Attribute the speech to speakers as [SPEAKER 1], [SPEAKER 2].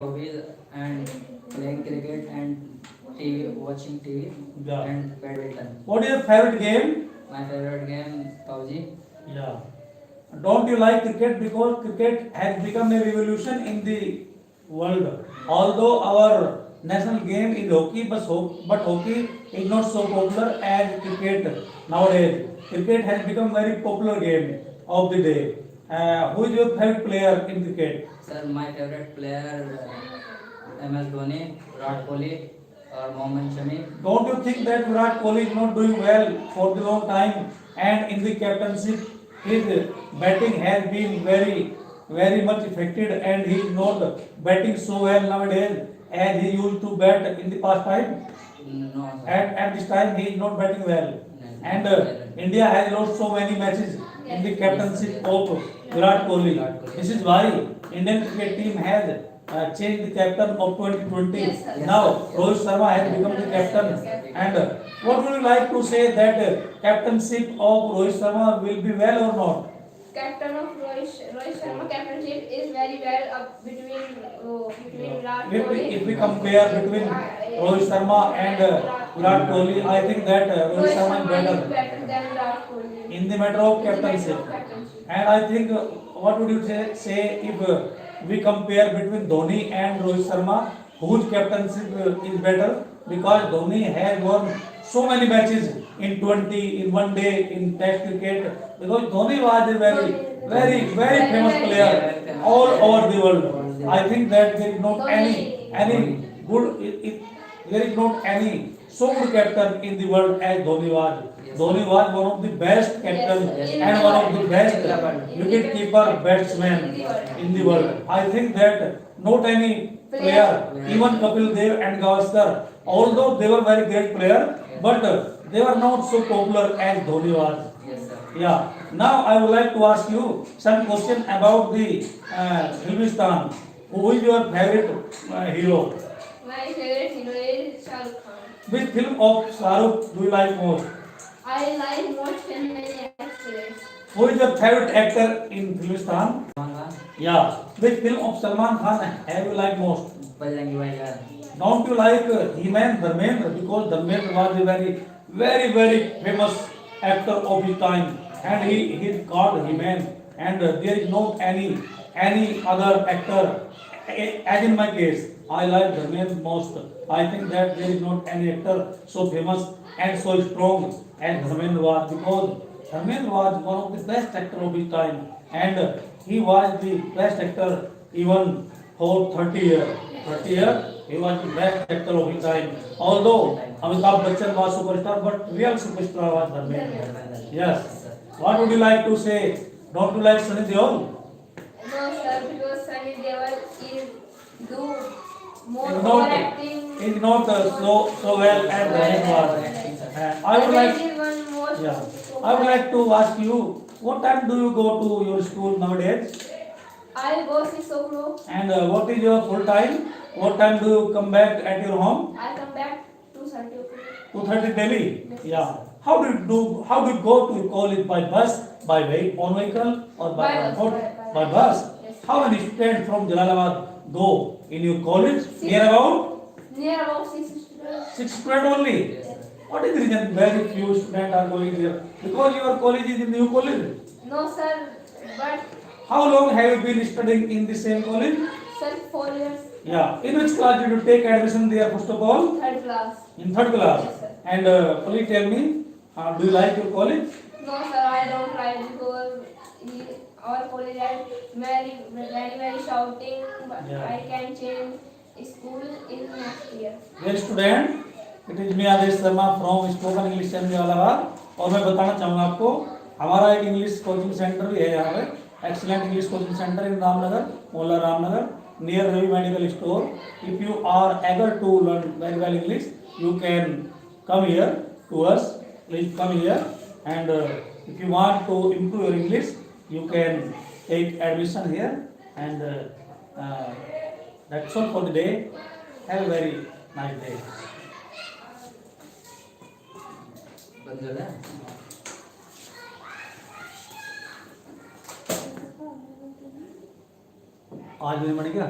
[SPEAKER 1] hobbies and playing cricket and TV, watching TV
[SPEAKER 2] Yeah.
[SPEAKER 1] and badminton.
[SPEAKER 2] What is your favorite game?
[SPEAKER 1] My favorite game PUBG.
[SPEAKER 2] Yeah. Don't you like cricket? Because cricket has become a revolution in the world. Although our national game is hockey, but hockey is not so popular as cricket nowadays. Cricket has become very popular game of the day. Who is your favorite player in cricket?
[SPEAKER 1] Sir, my favorite player MS Dhoni, Virat Kohli or Mohammad Shami.
[SPEAKER 2] Don't you think that Virat Kohli is not doing well for the long time, and in the captainship his batting has been very much affected, and he is not batting so well nowadays as he used to bat in the past time?
[SPEAKER 1] No, sir.
[SPEAKER 2] At this time he is not batting well,
[SPEAKER 1] No.
[SPEAKER 2] and India has lost so many matches in the captainship of Virat Kohli. This is why Indian cricket team has changed the captain of 2020.
[SPEAKER 3] Yes, sir.
[SPEAKER 2] Now Rohit Sharma has become the captain. And what would you like to say that captainship of Rohit Sharma will be well or not?
[SPEAKER 3] Captain of Rohit Sharma captainship is very well up between Virat Kohli.
[SPEAKER 2] If we compare between Rohit Sharma and Virat Kohli, I think that Rohit Sharma is better
[SPEAKER 3] better than Virat Kohli.
[SPEAKER 2] in the matter of captainship. And I think what would you say if we compare between Dhoni and Rohit Sharma, whose captainship is better? Because Dhoni has won so many matches in 20, in one day, in Test cricket. Because Dhoni was a very famous player all over the world. I think that there is not any good. There is not any so good captain in the world as Dhoni was. Dhoni was one of the best captain and one of the best wicket keeper batsmen in the world. I think that not any player, even Kapil Dev and Gavaskar, although they were very great player, but they were not so popular as Dhoni was.
[SPEAKER 1] Yes, sir.
[SPEAKER 2] Yeah. Now I would like to ask you some question about the Hindustan. Who is your favorite hero?
[SPEAKER 3] My favorite hero is Shah Rukh Khan.
[SPEAKER 2] Which film of Shahrukh do you like most?
[SPEAKER 3] I like most many actors.
[SPEAKER 2] Who is your favorite actor in Hindustan?
[SPEAKER 1] Salman Khan,
[SPEAKER 2] Yeah. Which film of Salman Khan have you liked most?
[SPEAKER 1] Bajrangi Bhaijaan.
[SPEAKER 2] Don't you like He-Man Dharmendra? Because Dharmendra was a very famous actor of his time, and he is called He-Man, and there is not any other actor. As in my case, I like Dharmendra most. I think that there is not any actor so famous and so strong as Dharmendra was, because Dharmendra was one of the best actor of his time, and he was the best actor even for 30 years. 30 years, he was the best actor of his time. Although Amitabh Bachchan was superstar, but real superstar was Dharmendra. Yes. What would you like to say? Don't you like Sunny Deol?
[SPEAKER 3] No, sir, because Sunny Deol is do more
[SPEAKER 2] Is not
[SPEAKER 3] overacting.
[SPEAKER 2] is not so well as Dharmendra was. I would like
[SPEAKER 3] Dharmendra is one most.
[SPEAKER 2] yeah. I would like to ask you, what time do you go to your school nowadays?
[SPEAKER 3] I go 6 o'clock.
[SPEAKER 2] And what is your full time? What time do you come back at your home?
[SPEAKER 3] I come back 2:30 o'clock.
[SPEAKER 2] 2:30 daily. Yeah. How do you go to college by bus, by on vehicle, or by
[SPEAKER 3] By bus,
[SPEAKER 2] transport?
[SPEAKER 3] by
[SPEAKER 2] By bus.
[SPEAKER 3] Yes.
[SPEAKER 2] How many students from Jalalabad go in your college?
[SPEAKER 3] Six.
[SPEAKER 2] Near about
[SPEAKER 3] Near about 6 students.
[SPEAKER 2] 6 students only.
[SPEAKER 1] Yes, sir.
[SPEAKER 2] What is the reason very few students are going there? Because your college is a new college.
[SPEAKER 3] No, sir, but
[SPEAKER 2] How long have you been studying in the same college?
[SPEAKER 3] sir, 4 years,
[SPEAKER 2] Yeah. In which class did you take admission there first of all?
[SPEAKER 3] 3rd class.
[SPEAKER 2] In third class.
[SPEAKER 3] Yes, sir.
[SPEAKER 2] And please tell me, do you like your college?
[SPEAKER 3] No, sir, I don't like because our college is very shouting. But
[SPEAKER 2] Yeah.
[SPEAKER 3] I can change school in next year.
[SPEAKER 2] Dear student, it is me Adesh Sharma from spoken English channel Jalalabad. और मैं बताना चाहूँगा आपको, हमारा एक English coaching centre भी है यहाँ पे, excellent English coaching centre in Ramnagar, मोहल्ला Ramnagar, near Ravi medical store. If you are eager to learn very well English, you can come here to us. Please come here, and if you want to improve your English, you can take admission here, and that's all for the day. Have a very nice day.
[SPEAKER 1] बंद हो गया?
[SPEAKER 2] आज भी मर गया।